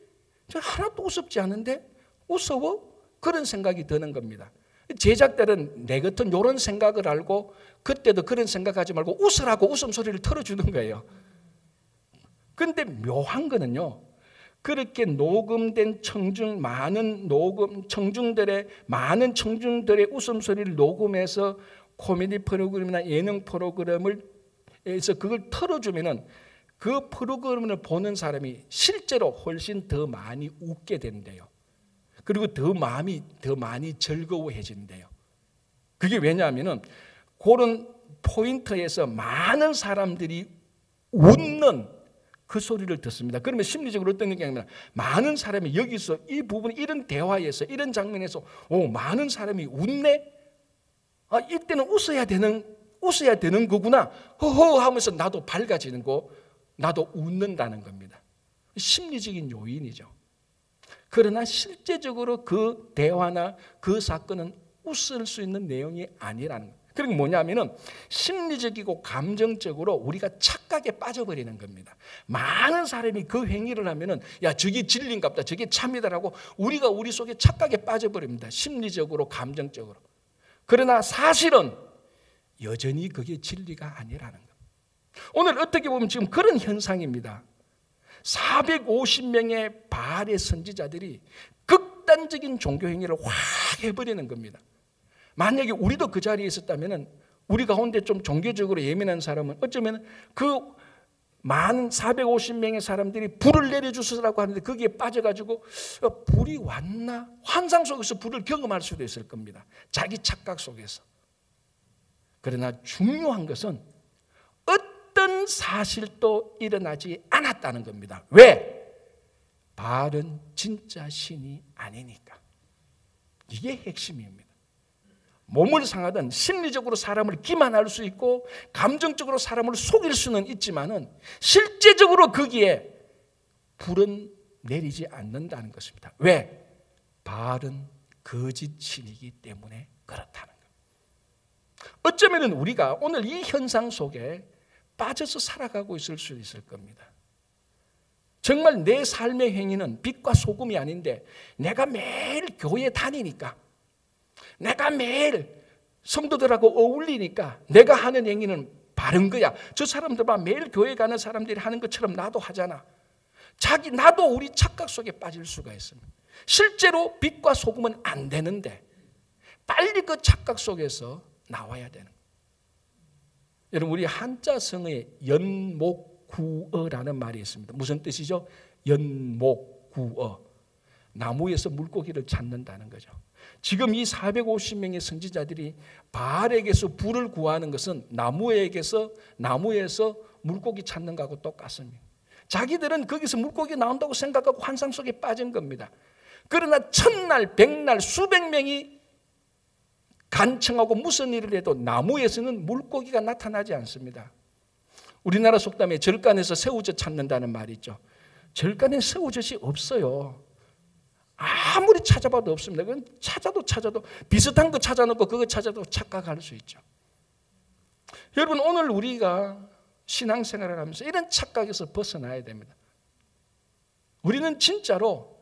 저 하나도 우습지 않은데 우스워? 그런 생각이 드는 겁니다. 제작들은 내 같은 이런 생각을 알고 그때도 그런 생각하지 말고 웃으라고 웃음소리를 틀어주는 거예요. 그런데 묘한 거는요, 그렇게 녹음된 많은 청중들의 웃음소리를 녹음해서 코미디 프로그램이나 예능 프로그램을 해서 그걸 틀어주면은 그 프로그램을 보는 사람이 실제로 훨씬 더 많이 웃게 된대요. 그리고 마음이 더 많이 즐거워해진대요. 그게 왜냐하면은 그런 포인트에서 많은 사람들이 웃는 그 소리를 듣습니다. 그러면 심리적으로 어떤 느낌이냐면 많은 사람이 여기서 이 부분, 이런 대화에서, 이런 장면에서 많은 사람이 웃네? 아, 이때는 웃어야 되는 거구나. 허허 하면서 나도 밝아지는 거, 나도 웃는다는 겁니다. 심리적인 요인이죠. 그러나 실제적으로 그 대화나 그 사건은 웃을 수 있는 내용이 아니라는 거예요. 그게 뭐냐면은 심리적이고 감정적으로 우리가 착각에 빠져버리는 겁니다. 많은 사람이 그 행위를 하면은 야, 저게 진리인갑다, 저게 참이다라고 우리가 우리 속에 착각에 빠져버립니다. 심리적으로, 감정적으로. 그러나 사실은 여전히 그게 진리가 아니라는 겁니다. 오늘 어떻게 보면 지금 그런 현상입니다. 450명의 바알의 선지자들이 극단적인 종교 행위를 확 해버리는 겁니다. 만약에 우리도 그 자리에 있었다면 우리 가운데 좀 종교적으로 예민한 사람은 어쩌면 그 많은 450명의 사람들이 불을 내려주시라고 하는데 거기에 빠져가지고 불이 왔나? 환상 속에서 불을 경험할 수도 있을 겁니다. 자기 착각 속에서. 그러나 중요한 것은 어떤 사실도 일어나지 않았다는 겁니다. 왜? 바알은 진짜 신이 아니니까. 이게 핵심입니다. 몸을 상하든 심리적으로 사람을 기만할 수 있고 감정적으로 사람을 속일 수는 있지만은 실제적으로 거기에 불은 내리지 않는다는 것입니다. 왜? 바알은 거짓 신이기 때문에 그렇다는 겁니다. 어쩌면 우리가 오늘 이 현상 속에 빠져서 살아가고 있을 수 있을 겁니다. 정말 내 삶의 행위는 빛과 소금이 아닌데 내가 매일 교회 다니니까, 내가 매일 성도들하고 어울리니까 내가 하는 행위는 바른 거야. 저 사람들 봐, 매일 교회 가는 사람들이 하는 것처럼 나도 하잖아. 나도 우리 착각 속에 빠질 수가 있습니다. 실제로 빛과 소금은 안 되는데 빨리 그 착각 속에서 나와야 되는 거예요. 여러분, 우리 한자성의 연목구어라는 말이 있습니다. 무슨 뜻이죠? 연목구어. 나무에서 물고기를 찾는다는 거죠. 지금 이 450명의 선지자들이 바알에게서 불을 구하는 것은 나무에서 물고기 찾는 것하고 똑같습니다. 자기들은 거기서 물고기 나온다고 생각하고 환상 속에 빠진 겁니다. 그러나 천날, 백날, 수백 명이 간청하고 무슨 일을 해도 나무에서는 물고기가 나타나지 않습니다. 우리나라 속담에 절간에서 새우젓 찾는다는 말이 있죠. 절간에 새우젓이 없어요. 아무리 찾아봐도 없습니다. 그건 찾아도 비슷한 거 찾아놓고 그거 찾아도 착각할 수 있죠. 여러분, 오늘 우리가 신앙생활을 하면서 이런 착각에서 벗어나야 됩니다. 우리는 진짜로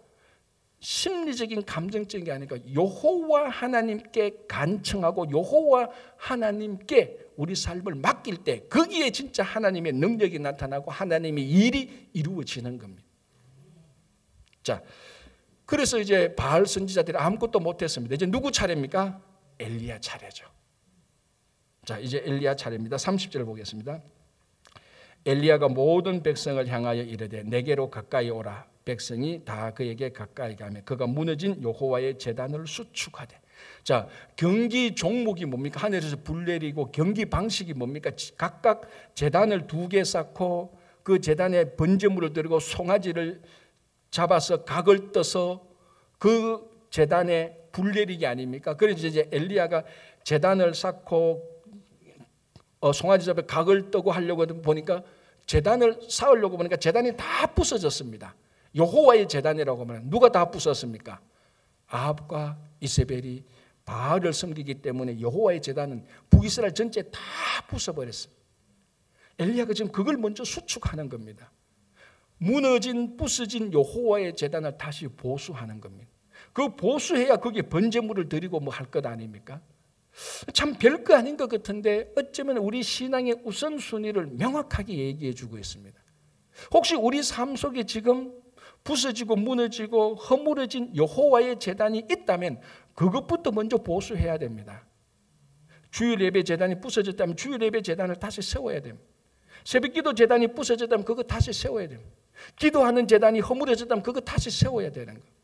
심리적인 감정적인 게 아니라 여호와 하나님께 간청하고 여호와 하나님께 우리 삶을 맡길 때 거기에 진짜 하나님의 능력이 나타나고 하나님의 일이 이루어지는 겁니다. 자, 그래서 이제 바알 선지자들이 아무것도 못했습니다. 이제 누구 차례입니까? 엘리야 차례죠. 자, 이제 엘리야 차례입니다. 30절 보겠습니다. 엘리야가 모든 백성을 향하여 이르되 내게로 가까이 오라. 백성이 다 그에게 가까이 가며 그가 무너진 여호와의 제단을 수축하되. 자, 경기 종목이 뭡니까? 하늘에서 불 내리고 경기 방식이 뭡니까? 각각 제단을 2개 쌓고 그 제단에 번제물을 들고 송아지를 잡아서 각을 떠서 그 제단에 불 내리기 아닙니까? 그래서 이제 엘리야가 제단을 쌓고 송아지 잡아 각을 떠고 하려고 보니까 제단을 쌓으려고 보니까 제단이 다 부서졌습니다. 여호와의 제단이라고 하면 누가 다 부쉈습니까? 아합과 이세벨이 바알을 섬기기 때문에 여호와의 제단은 북이스라엘 전체 다 부숴버렸어요. 엘리야가 지금 그걸 먼저 수축하는 겁니다. 무너진 부서진 여호와의 제단을 다시 보수하는 겁니다. 그 보수해야 거기에 번제물을 드리고 뭐 할 것 아닙니까? 참 별거 아닌 것 같은데 어쩌면 우리 신앙의 우선순위를 명확하게 얘기해 주고 있습니다. 혹시 우리 삶 속에 지금 부서지고 무너지고 허물어진 여호와의 제단이 있다면 그것부터 먼저 보수해야 됩니다. 주일 예배 제단이 부서졌다면 주일 예배 제단을 다시 세워야 됩니다. 새벽기도 제단이 부서졌다면 그거 다시 세워야 됩니다. 기도하는 제단이 허물어졌다면 그거 다시 세워야 되는 거예요.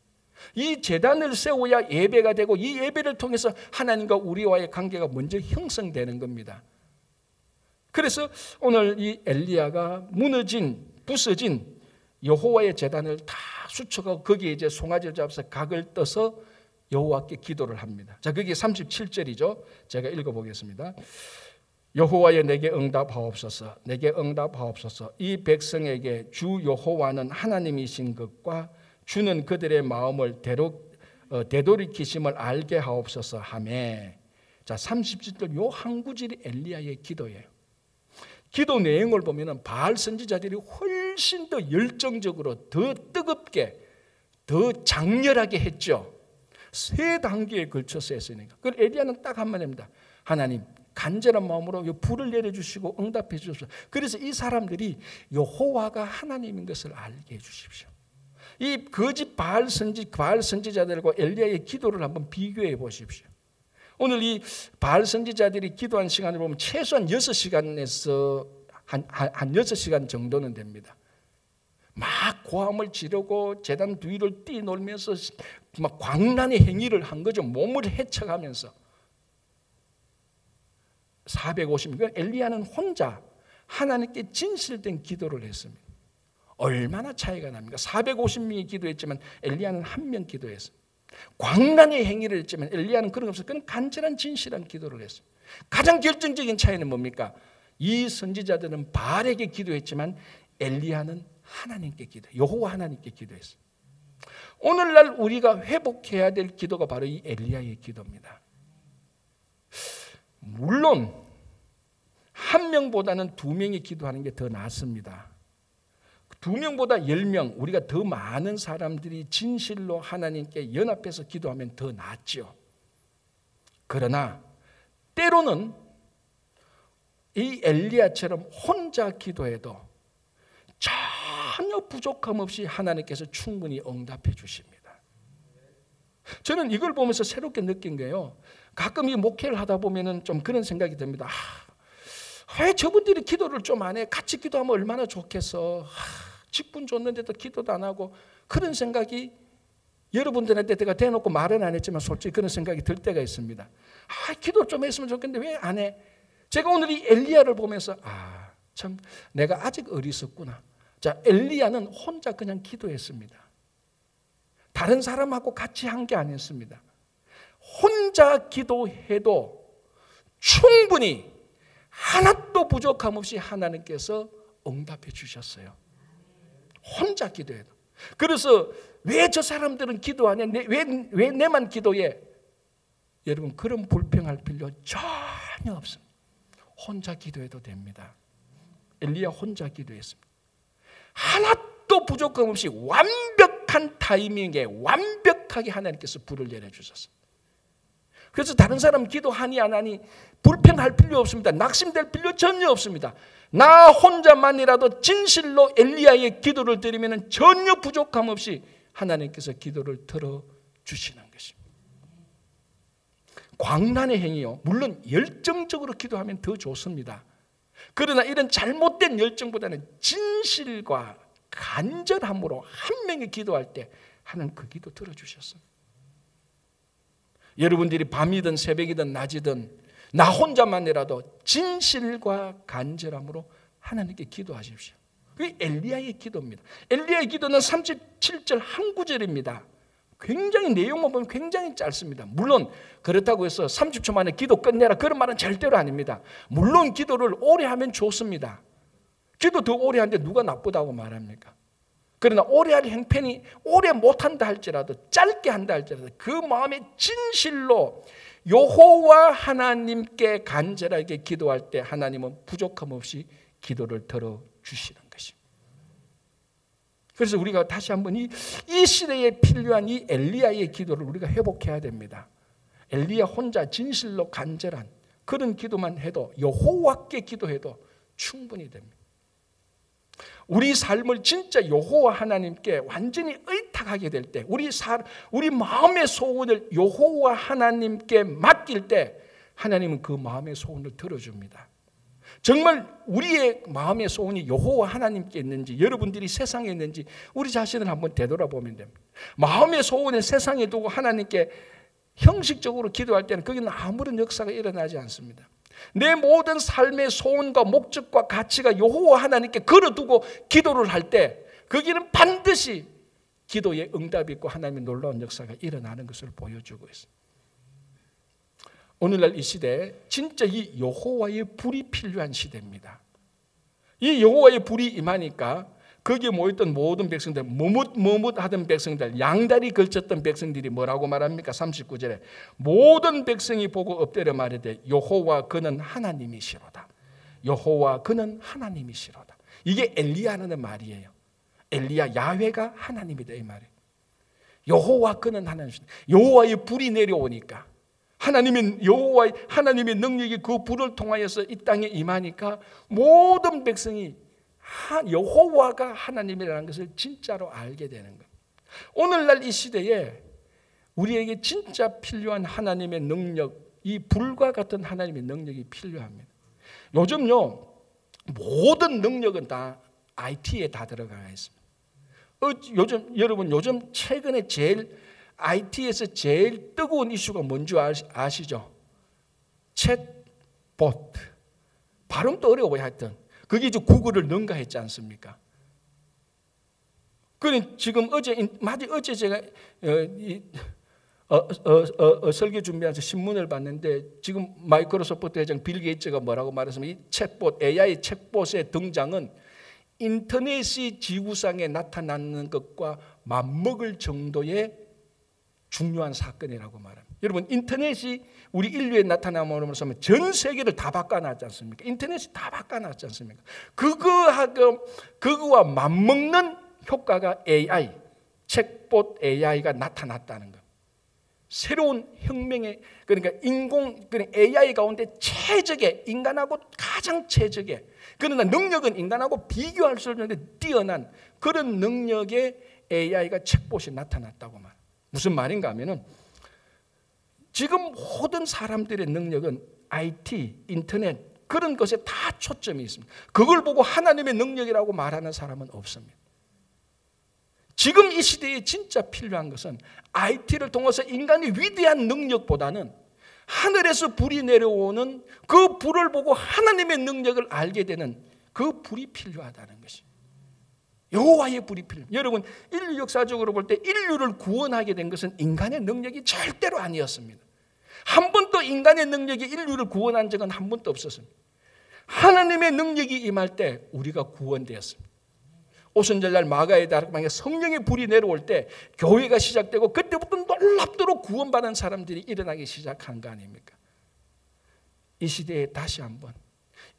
이 제단을 세워야 예배가 되고 이 예배를 통해서 하나님과 우리와의 관계가 먼저 형성되는 겁니다. 그래서 오늘 이 엘리야가 무너진 부서진 여호와의 제단을 다 수축하고 거기에 이제 송아지를 잡아서 각을 떠서 여호와께 기도를 합니다. 자, 그게 37절이죠. 제가 읽어보겠습니다. 여호와여 내게 응답하옵소서. 내게 응답하옵소서. 이 백성에게 주 여호와는 하나님이신 것과 주는 그들의 마음을 되돌이키심을 알게 하옵소서 하매. 자, 37절 요 한 구절이 엘리야의 기도예요. 기도 내용을 보면은 바알 선지자들이 훨씬 더 열정적으로 더 뜨겁게 더 장렬하게 했죠. 3단계에 걸쳐서 했으니까. 그걸 엘리야는 딱 한마디입니다. 하나님 간절한 마음으로 불을 내려주시고 응답해 주십시오. 그래서 이 사람들이 여호와가 하나님인 것을 알게 해주십시오. 이 거짓 바알 선지자들과 엘리야의 기도를 한번 비교해 보십시오. 오늘 이 바알 선지자들이 기도한 시간을 보면 최소한 6시간에서 한 6시간 정도는 됩니다. 막 고함을 지르고 제단 뒤를 뛰놀면서 막 광란의 행위를 한 거죠. 몸을 헤쳐가면서 450명. 엘리야는 혼자 하나님께 진실된 기도를 했습니다. 얼마나 차이가 납니까? 450명이 기도했지만 엘리야는 1명 기도했어요. 광란의 행위를 했지만 엘리야는 그런 거 없어요. 그는 간절한 진실한 기도를 했어요. 가장 결정적인 차이는 뭡니까? 이 선지자들은 바알에게 기도했지만 엘리야는 하나님께 기도했어요. 여호와 하나님께 기도했어요. 오늘날 우리가 회복해야 될 기도가 바로 이 엘리야의 기도입니다. 물론 1명보다는 2명이 기도하는 게 더 낫습니다. 2명보다 10명, 우리가 더 많은 사람들이 진실로 하나님께 연합해서 기도하면 더 낫죠. 그러나 때로는 이 엘리야처럼 혼자 기도해도 전혀 부족함 없이 하나님께서 충분히 응답해 주십니다. 저는 이걸 보면서 새롭게 느낀 게요. 가끔 이 목회를 하다 보면은 좀 그런 생각이 듭니다. 왜 저분들이 기도를 좀 안 해? 같이 기도하면 얼마나 좋겠어. 직분 줬는데도 기도도 안 하고. 그런 생각이 여러분들한테 제가 대놓고 말은 안 했지만 솔직히 그런 생각이 들 때가 있습니다. 기도 좀 했으면 좋겠는데 왜 안 해? 제가 오늘 이 엘리야를 보면서 참 내가 아직 어리석구나. 자, 엘리야는 혼자 그냥 기도했습니다. 다른 사람하고 같이 한 게 아니었습니다. 혼자 기도해도 충분히 하나도 부족함 없이 하나님께서 응답해 주셨어요. 혼자 기도해도. 그래서 왜 저 사람들은 기도하냐? 왜 내만 기도해? 여러분, 그런 불평할 필요 전혀 없습니다. 혼자 기도해도 됩니다. 엘리야 혼자 기도했습니다. 하나도 부족함 없이 완벽한 타이밍에 완벽하게 하나님께서 불을 내려주셨습니다. 그래서 다른 사람 기도하니 안 하니 불평할 필요 없습니다. 낙심될 필요 전혀 없습니다. 나 혼자만이라도 진실로 엘리야의 기도를 드리면 전혀 부족함 없이 하나님께서 기도를 들어주시는 것입니다. 광란의 행위요, 물론 열정적으로 기도하면 더 좋습니다. 그러나 이런 잘못된 열정보다는 진실과 간절함으로 한 명이 기도할 때 하나님 그 기도 들어주셨습니다. 여러분들이 밤이든 새벽이든 낮이든 나 혼자만이라도 진실과 간절함으로 하나님께 기도하십시오. 그게 엘리야의 기도입니다. 엘리야의 기도는 37절 한 구절입니다. 굉장히 내용만 보면 굉장히 짧습니다. 물론 그렇다고 해서 30초 만에 기도 끝내라 그런 말은 절대로 아닙니다. 물론 기도를 오래 하면 좋습니다. 기도 더 오래 하는데 누가 나쁘다고 말합니까? 그러나 오래 할 형편이 오래 못한다 할지라도 짧게 한다 할지라도 그 마음의 진실로 여호와 하나님께 간절하게 기도할 때 하나님은 부족함 없이 기도를 들어주시는 것입니다. 그래서 우리가 다시 한번 이 시대에 필요한 이 엘리야의 기도를 우리가 회복해야 됩니다. 엘리야 혼자 진실로 간절한 그런 기도만 해도 여호와께 기도해도 충분히 됩니다. 우리 삶을 진짜 여호와 하나님께 완전히 의탁하게 될 때, 우리 마음의 소원을 여호와 하나님께 맡길 때 하나님은 그 마음의 소원을 들어줍니다. 정말 우리의 마음의 소원이 여호와 하나님께 있는지, 여러분들이 세상에 있는지 우리 자신을 한번 되돌아보면 됩니다. 마음의 소원을 세상에 두고 하나님께 형식적으로 기도할 때는 거기는 아무런 역사가 일어나지 않습니다. 내 모든 삶의 소원과 목적과 가치가 여호와 하나님께 걸어두고 기도를 할 때 거기는 반드시 기도의 응답이 있고 하나님의 놀라운 역사가 일어나는 것을 보여주고 있습니다. 오늘날 이 시대에 진짜 이 여호와의 불이 필요한 시대입니다. 이 여호와의 불이 임하니까 거기에 모였던 모든 백성들, 머뭇하던 백성들, 양다리 걸쳤던 백성들이 뭐라고 말합니까? 39절에 모든 백성이 보고 엎드려 말하되 여호와 그는 하나님이시로다. 여호와 그는 하나님이시로다. 이게 엘리야라는 말이에요. 엘리야, 야훼가 하나님이다 이 말이에요. 여호와 그는 하나님이시다. 여호와의 불이 내려오니까 하나님의 능력이 그 불을 통하여서 이 땅에 임하니까 모든 백성이 여호와가 하나님이라는 것을 진짜로 알게 되는 것. 오늘날 이 시대에 우리에게 진짜 필요한 하나님의 능력, 이 불과 같은 하나님의 능력이 필요합니다. 요즘요, 모든 능력은 다 IT에 다 들어가 있습니다. 요즘 최근에 제일 IT에서 제일 뜨거운 이슈가 뭔지 아시죠? 챗봇. 발음도 어려워요. 하여튼 그게 이제 구글을 능가했지 않습니까? 그러니 지금 어제 제가 설교 준비하면서 신문을 봤는데 지금 마이크로소프트 회장 빌 게이츠가 뭐라고 말했으면 이 챗봇, AI 챗봇의 등장은 인터넷이 지구상에 나타나는 것과 맞먹을 정도의 중요한 사건이라고 말합니다. 여러분, 인터넷이 우리 인류에 나타남으로써 전 세계를 다 바꿔놨지 않습니까? 인터넷이 다 바꿔놨지 않습니까? 그거와 맞먹는 효과가 AI, 챗봇 AI가 나타났다는 것. 새로운 혁명의, 그러니까 AI 가운데 최적의, 인간하고 가장 최적의, 그러나 능력은 인간하고 비교할 수 없는 뛰어난 그런 능력의 AI가 챗봇이 나타났다고 말합니다. 무슨 말인가 하면은 지금 모든 사람들의 능력은 IT, 인터넷 그런 것에 다 초점이 있습니다. 그걸 보고 하나님의 능력이라고 말하는 사람은 없습니다. 지금 이 시대에 진짜 필요한 것은 IT를 통해서 인간의 위대한 능력보다는 하늘에서 불이 내려오는 그 불을 보고 하나님의 능력을 알게 되는 그 불이 필요하다는 것입니다. 여호와의 불이 필요. 여러분, 인류 역사적으로 볼 때 인류를 구원하게 된 것은 인간의 능력이 절대로 아니었습니다. 한 번도 인간의 능력이 인류를 구원한 적은 한 번도 없었습니다. 하나님의 능력이 임할 때 우리가 구원되었습니다. 오순절날 마가의 다락방에 성령의 불이 내려올 때 교회가 시작되고 그때부터 놀랍도록 구원받은 사람들이 일어나기 시작한 거 아닙니까? 이 시대에 다시 한번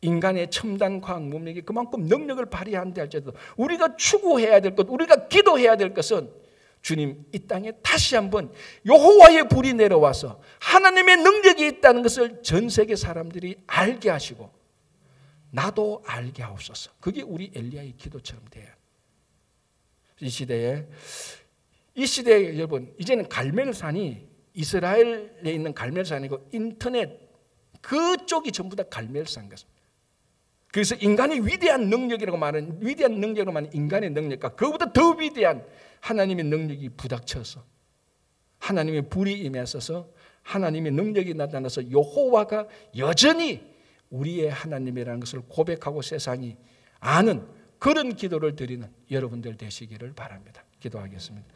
인간의 첨단 과학 문명이 그만큼 능력을 발휘한다 할지라도 우리가 추구해야 될 것, 우리가 기도해야 될 것은 주님, 이 땅에 다시 한번 여호와의 불이 내려와서 하나님의 능력이 있다는 것을 전 세계 사람들이 알게 하시고 나도 알게 하옵소서. 그게 우리 엘리야의 기도처럼 돼요. 이 시대에 여러분, 이제는 갈멜산이 이스라엘에 있는 갈멜산이고 인터넷 그쪽이 전부 다 갈멜산 것입니다. 그래서 인간의 위대한 능력이라고 말하는 인간의 능력과 그보다 더 위대한 하나님의 능력이 부닥쳐서 하나님의 불이 임하셔서 하나님의 능력이 나타나서 여호와가 여전히 우리의 하나님이라는 것을 고백하고 세상이 아는 그런 기도를 드리는 여러분들 되시기를 바랍니다. 기도하겠습니다.